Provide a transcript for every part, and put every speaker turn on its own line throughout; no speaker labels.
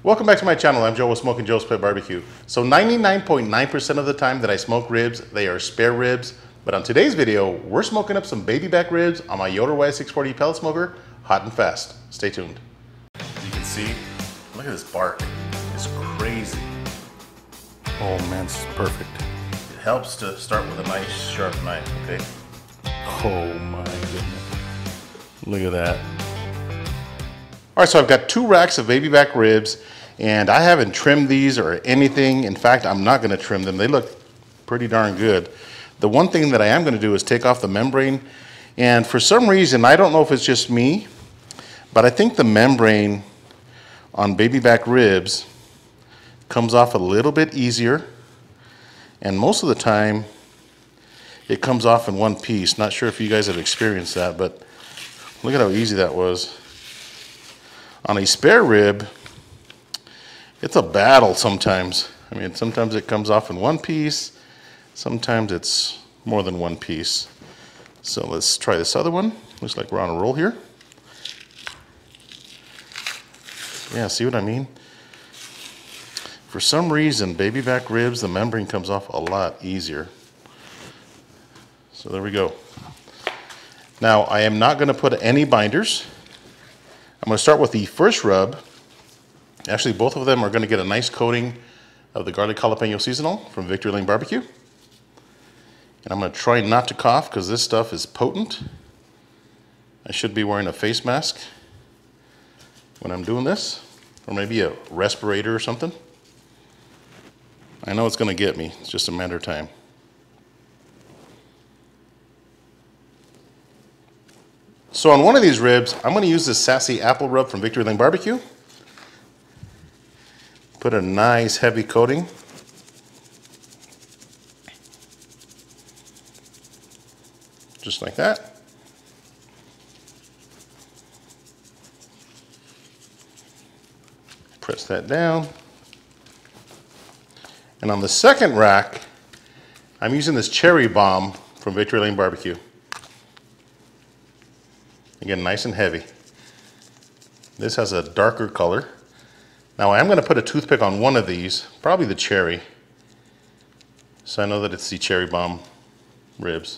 Welcome back to my channel. I'm Joe with Smokin Joe's Pet BBQ. So 99.9% of the time that I smoke ribs, they are spare ribs. But on today's video, we're smoking up some baby back ribs on my Yoder YS640 pellet smoker, hot and fast. Stay tuned. You can see, look at this bark. It's crazy. Oh man, this is perfect. It helps to start with a nice sharp knife, okay? Oh my goodness. Look at that. All right, so I've got 2 racks of baby back ribs, and I haven't trimmed these or anything. In fact, I'm not gonna trim them. They look pretty darn good. The one thing that I am gonna do is take off the membrane, and for some reason, I don't know if it's just me, but I think the membrane on baby back ribs comes off a little bit easier, and most of the time, it comes off in one piece. Not sure if you guys have experienced that, but look at how easy that was. On a spare rib, it's a battle sometimes. I mean, sometimes it comes off in one piece, sometimes it's more than one piece. So let's try this other one. Looks like we're on a roll here. Yeah, see what I mean? For some reason, baby back ribs, the membrane comes off a lot easier. So there we go. Now, I am not gonna put any binders. I'm going to start with the first rub. Actually, both of them are going to get a nice coating of the garlic jalapeno seasonal from Victory Lane BBQ. And I'm going to try not to cough because this stuff is potent. I should be wearing a face mask when I'm doing this, or maybe a respirator or something. I know it's going to get me. It's just a matter of time. So on one of these ribs, I'm going to use this Sassy Apple rub from Victory Lane BBQ. Put a nice heavy coating. Just like that. Press that down. And on the second rack, I'm using this cherry bomb from Victory Lane BBQ. Again, nice and heavy. This has a darker color. Now I am going to put a toothpick on one of these, probably the cherry, so I know that it's the cherry bomb ribs.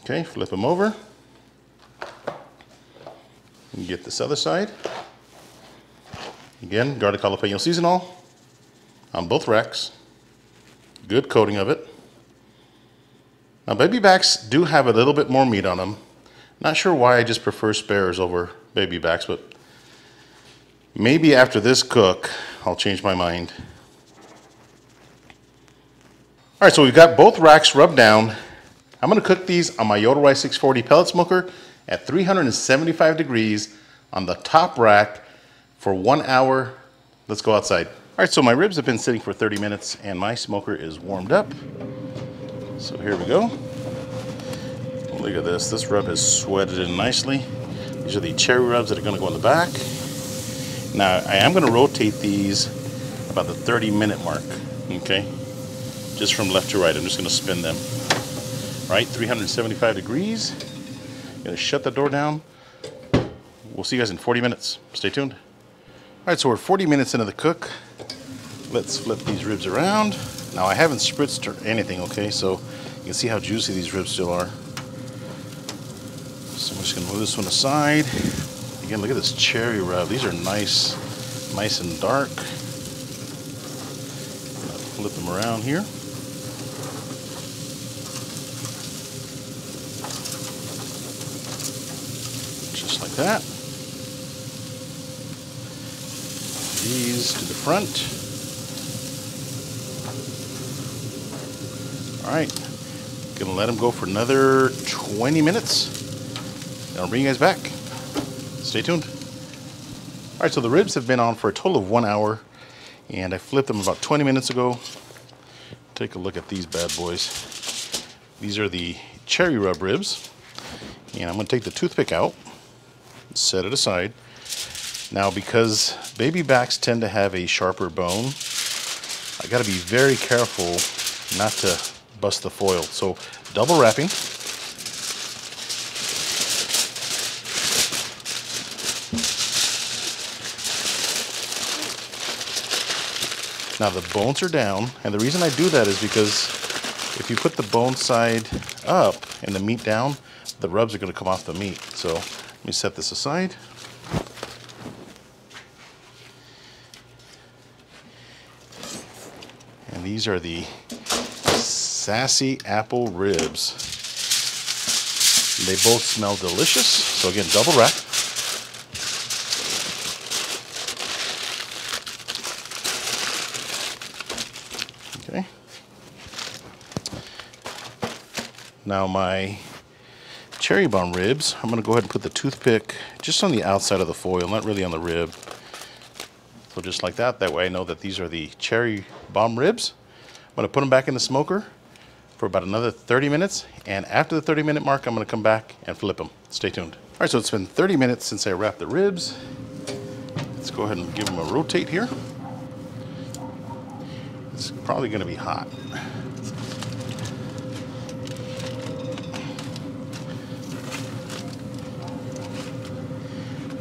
Okay, flip them over. And get this other side. Again, garlic jalapeno seasonal on both racks. Good coating of it. Now baby backs do have a little bit more meat on them. Not sure why I just prefer spares over baby backs, but maybe after this cook, I'll change my mind. All right, so we've got both racks rubbed down. I'm gonna cook these on my Yoder YS640 pellet smoker at 375 degrees on the top rack for 1 hour. Let's go outside. All right, so my ribs have been sitting for 30 minutes and my smoker is warmed up. So here we go. Look at this. This rub has sweated in nicely. These are the cherry rubs that are going to go in the back. Now, I am going to rotate these about the 30-minute mark, okay? Just from left to right. I'm just going to spin them. All right, 375 degrees. I'm going to shut the door down. We'll see you guys in 40 minutes. Stay tuned. All right, so we're 40 minutes into the cook. Let's flip these ribs around. Now I haven't spritzed or anything, okay? So you can see how juicy these ribs still are. So I'm just gonna move this one aside. Again, look at this cherry rub. These are nice and dark. Flip them around here. Just like that. These to the front. All right, gonna let them go for another 20 minutes. Then I'll bring you guys back. Stay tuned. All right, so the ribs have been on for a total of 1 hour, and I flipped them about 20 minutes ago. Take a look at these bad boys. These are the cherry rub ribs, and I'm gonna take the toothpick out, set it aside. Now, because baby backs tend to have a sharper bone, I gotta be very careful not to bust the foil. So double wrapping. Now the bones are down, and the reason I do that is because if you put the bone side up and the meat down, the rubs are going to come off the meat. So let me set this aside. And these are the Sassy Apple ribs. They both smell delicious. So again, double wrap. Okay. Now my cherry bomb ribs, I'm going to go ahead and put the toothpick just on the outside of the foil, not really on the rib. So just like that, that way I know that these are the cherry bomb ribs. I'm going to put them back in the smoker for about another 30 minutes, and after the 30-minute mark, I'm going to come back and flip them. Stay tuned. All right, so it's been 30 minutes since I wrapped the ribs. Let's go ahead and give them a rotate here. It's probably going to be hot.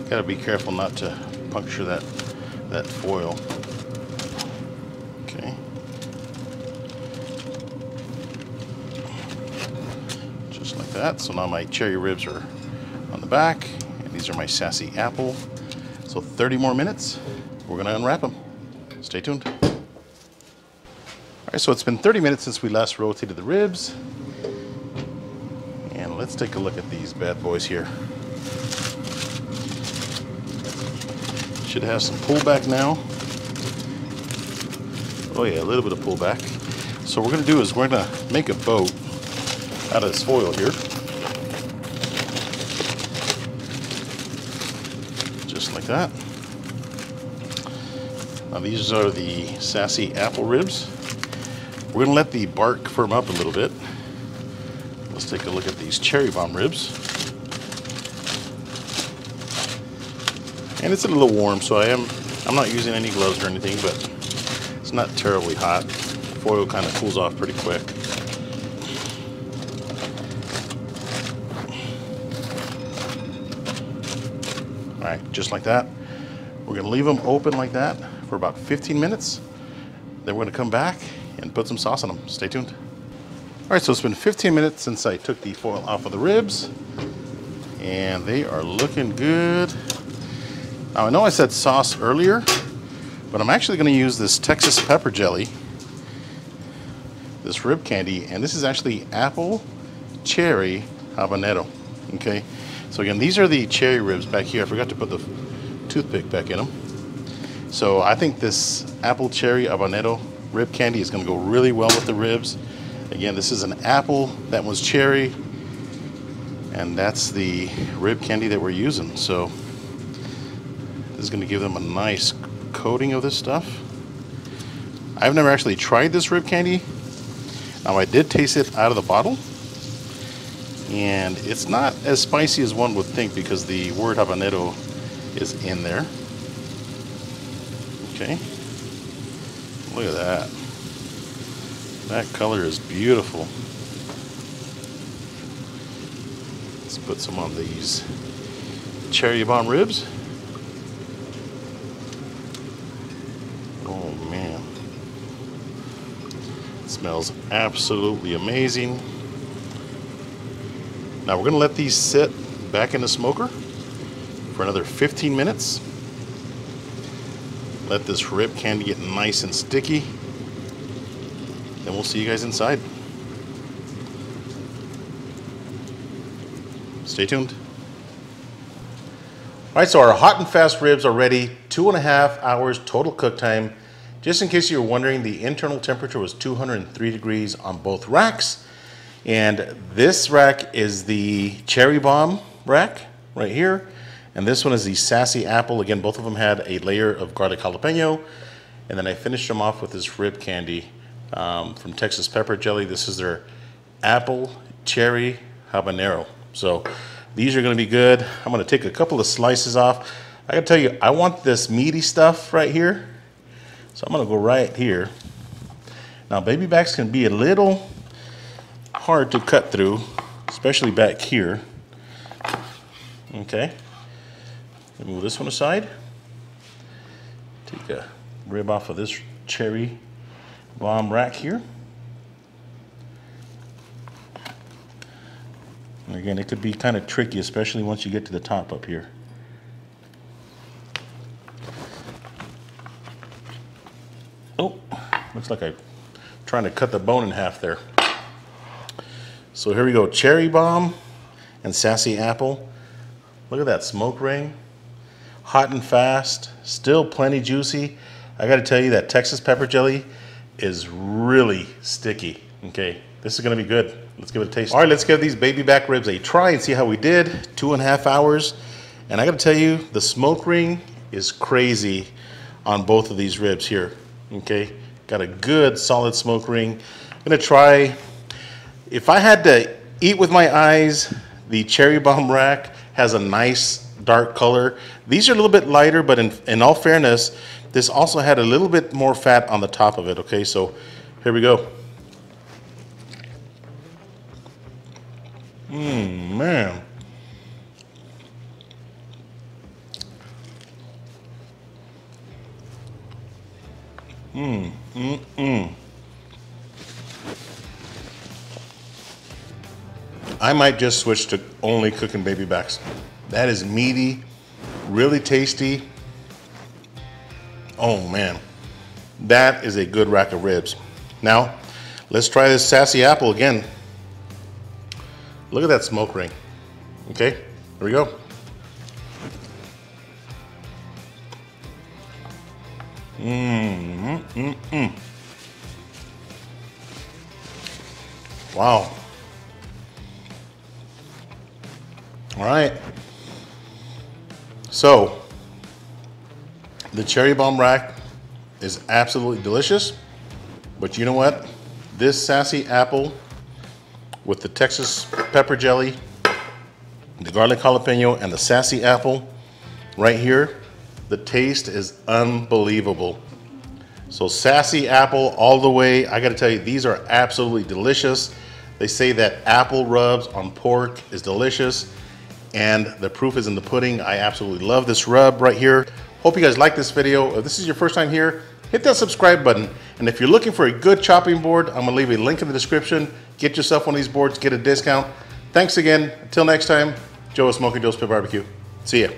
Gotta be careful not to puncture that foil. Okay. Just like that. So now my cherry ribs are on the back, and these are my Sassy Apple. So 30 more minutes, we're gonna unwrap them. Stay tuned. All right, so it's been 30 minutes since we last rotated the ribs. And let's take a look at these bad boys here. Should have some pullback now. Oh yeah, a little bit of pullback. So what we're gonna do is we're gonna make a boat out of this foil here. Just like that. Now these are the Sassy Apple ribs. We're gonna let the bark firm up a little bit. Let's take a look at these cherry bomb ribs. And it's a little warm, so I'm not using any gloves or anything, but it's not terribly hot. The foil kind of cools off pretty quick. All right, just like that. We're gonna leave them open like that for about 15 minutes. Then we're gonna come back and put some sauce on them. Stay tuned. All right, so it's been 15 minutes since I took the foil off of the ribs, and they are looking good. Now I know I said sauce earlier, but I'm actually going to use this Texas pepper jelly, this rib candy, and this is actually apple, cherry, habanero. Okay, so again, these are the cherry ribs back here. I forgot to put the toothpick back in them. So I think this apple, cherry, habanero rib candy is going to go really well with the ribs. Again, this is an apple, that one's cherry, and that's the rib candy that we're using. So this is going to give them a nice coating of this stuff. I've never actually tried this rib candy. Now I did taste it out of the bottle, and it's not as spicy as one would think because the word habanero is in there. Okay, look at that. That color is beautiful. Let's put some on these cherry bomb ribs. Oh man, it smells absolutely amazing. Now we're gonna let these sit back in the smoker for another 15 minutes. Let this rib candy get nice and sticky. Then we'll see you guys inside. Stay tuned. All right, so our hot and fast ribs are ready. 2.5 hours total cook time. Just in case you were wondering, the internal temperature was 203 degrees on both racks. And this rack is the cherry bomb rack right here. And this one is the Sassy Apple. Again, both of them had a layer of garlic jalapeno. And then I finished them off with this rib candy from Texas Pepper Jelly. This is their apple, cherry, habanero. So these are gonna be good. I'm gonna take a couple of slices off. I gotta tell you, I want this meaty stuff right here. So I'm gonna go right here. Now baby backs can be a little hard to cut through, especially back here. Okay, move this one aside. Take a rib off of this cherry bomb rack here. And again, it could be kind of tricky, especially once you get to the top up here. Oh, looks like I'm trying to cut the bone in half there. So here we go, cherry bomb and Sassy Apple. Look at that smoke ring. Hot and fast, still plenty juicy. I gotta tell you that Texas pepper jelly is really sticky. Okay, this is gonna be good. Let's give it a taste. All right, let's give these baby back ribs a try and see how we did. 2.5 hours. And I gotta tell you, the smoke ring is crazy on both of these ribs here. Okay, got a good solid smoke ring. I'm gonna try, if I had to eat with my eyes, the cherry bomb rack has a nice dark color. These are a little bit lighter, but in all fairness, this also had a little bit more fat on the top of it. Okay, so here we go. Man. I might just switch to only cooking baby backs. That is meaty, really tasty. Oh man, that is a good rack of ribs. Now, let's try this Sassy Apple again. Look at that smoke ring. Okay, here we go. Wow. All right. So, the cherry bomb rack is absolutely delicious, but you know what? This Sassy Apple with the Texas pepper jelly, the garlic jalapeno, and the Sassy Apple right here, the taste is unbelievable. So Sassy Apple all the way. I gotta tell you, these are absolutely delicious. They say that apple rubs on pork is delicious, and the proof is in the pudding. I absolutely love this rub right here. Hope you guys like this video. If this is your first time here, hit that subscribe button. And if you're looking for a good chopping board, I'm gonna leave a link in the description. Get yourself one of these boards, get a discount. Thanks again. Until next time, Joe with Smokin Joe's Pit BBQ. See ya.